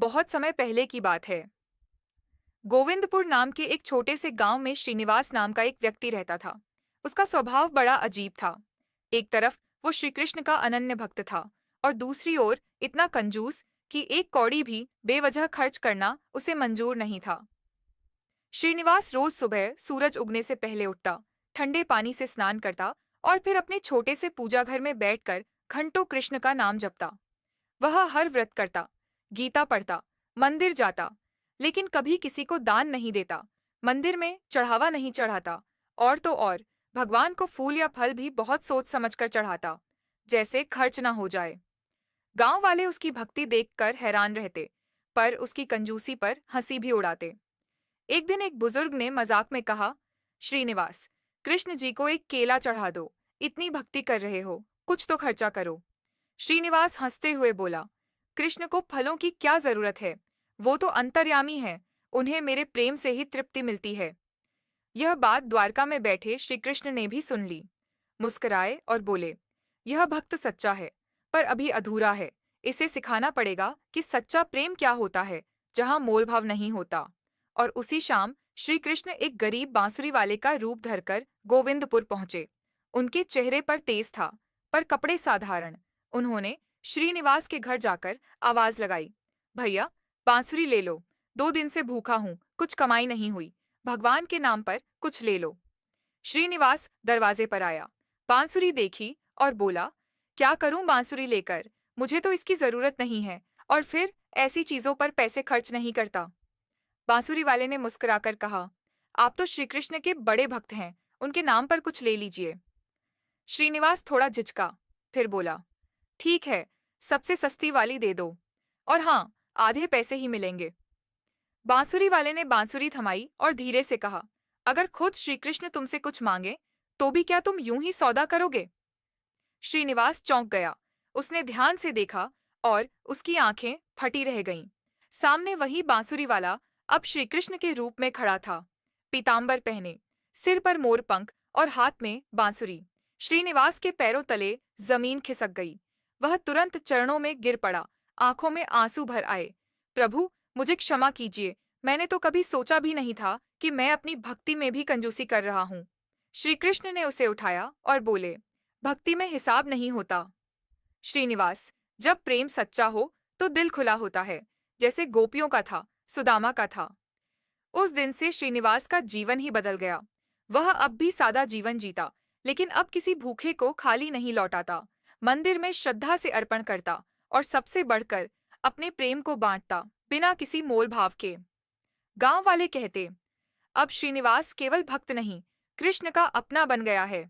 बहुत समय पहले की बात है। गोविंदपुर नाम के एक छोटे से गांव में श्रीनिवास नाम का एक व्यक्ति रहता था। उसका स्वभाव बड़ा अजीब था। एक तरफ वो श्री कृष्ण का अनन्य भक्त था और दूसरी ओर इतना कंजूस कि एक कौड़ी भी बेवजह खर्च करना उसे मंजूर नहीं था। श्रीनिवास रोज सुबह सूरज उगने से पहले उठता, ठंडे पानी से स्नान करता और फिर अपने छोटे से पूजा घर में बैठकर घंटों कृष्ण का नाम जपता। वह हर व्रत करता, गीता पढ़ता, मंदिर जाता, लेकिन कभी किसी को दान नहीं देता, मंदिर में चढ़ावा नहीं चढ़ाता, और तो और भगवान को फूल या फल भी बहुत सोच समझकर चढ़ाता, जैसे खर्च ना हो जाए। गांव वाले उसकी भक्ति देखकर हैरान रहते, पर उसकी कंजूसी पर हंसी भी उड़ाते। एक दिन एक बुजुर्ग ने मजाक में कहा, श्रीनिवास, कृष्ण जी को एक केला चढ़ा दो, इतनी भक्ति कर रहे हो, कुछ तो खर्चा करो। श्रीनिवास हंसते हुए बोला, कृष्ण को फलों की क्या जरूरत है, वो तो अंतर्यामी है, उन्हें मेरे प्रेम से ही तृप्ति मिलती है। यह बात द्वारका में बैठे श्री कृष्ण ने भी सुन ली। मुस्कुराए और बोले, यह भक्त सच्चा है, पर अभी अधूरा है। इसे सिखाना पड़ेगा कि सच्चा प्रेम क्या होता है, जहाँ मोल भाव नहीं होता। और उसी शाम श्री कृष्ण एक गरीब बांसुरी वाले का रूप धरकर गोविंदपुर पहुंचे। उनके चेहरे पर तेज था, पर कपड़े साधारण। उन्होंने श्रीनिवास के घर जाकर आवाज लगाई, भैया, बांसुरी ले लो, 2 दिन से भूखा हूं, कुछ कमाई नहीं हुई, भगवान के नाम पर कुछ ले लो। श्रीनिवास दरवाजे पर आया, बांसुरी देखी और बोला, क्या करूं बांसुरी लेकर, मुझे तो इसकी जरूरत नहीं है, और फिर ऐसी चीजों पर पैसे खर्च नहीं करता। बांसुरी वाले ने मुस्कुराकर कहा, आप तो श्री कृष्ण के बड़े भक्त हैं, उनके नाम पर कुछ ले लीजिए। श्रीनिवास थोड़ा झिझका, फिर बोला, ठीक है, सबसे सस्ती वाली दे दो, और हाँ, आधे पैसे ही मिलेंगे। बांसुरी वाले ने बांसुरी थमाई और धीरे से कहा, अगर खुद श्री कृष्ण तुमसे कुछ मांगे तो भी क्या तुम यूं ही सौदा करोगे? श्रीनिवास चौंक गया। उसने ध्यान से देखा और उसकी आंखें फटी रह गईं। सामने वही बांसुरी वाला अब श्री कृष्ण के रूप में खड़ा था, पीतांबर पहने, सिर पर मोरपंख और हाथ में बांसुरी। श्रीनिवास के पैरों तले जमीन खिसक गई। वह तुरंत चरणों में गिर पड़ा, आंखों में आंसू भर आए। प्रभु, मुझे क्षमा कीजिए, मैंने तो कभी सोचा भी नहीं था कि मैं अपनी भक्ति में भी कंजूसी कर रहा हूँ। श्री कृष्ण ने उसे उठाया और बोले, भक्ति में हिसाब नहीं होता। श्रीनिवास, जब प्रेम सच्चा हो तो दिल खुला होता है, जैसे गोपियों का था, सुदामा का था। उस दिन से श्रीनिवास का जीवन ही बदल गया। वह अब भी सादा जीवन जीता, लेकिन अब किसी भूखे को खाली नहीं लौटाता, मंदिर में श्रद्धा से अर्पण करता और सबसे बढ़कर अपने प्रेम को बांटता, बिना किसी मोल भाव के। गांव वाले कहते, अब श्रीनिवास केवल भक्त नहीं, कृष्ण का अपना बन गया है।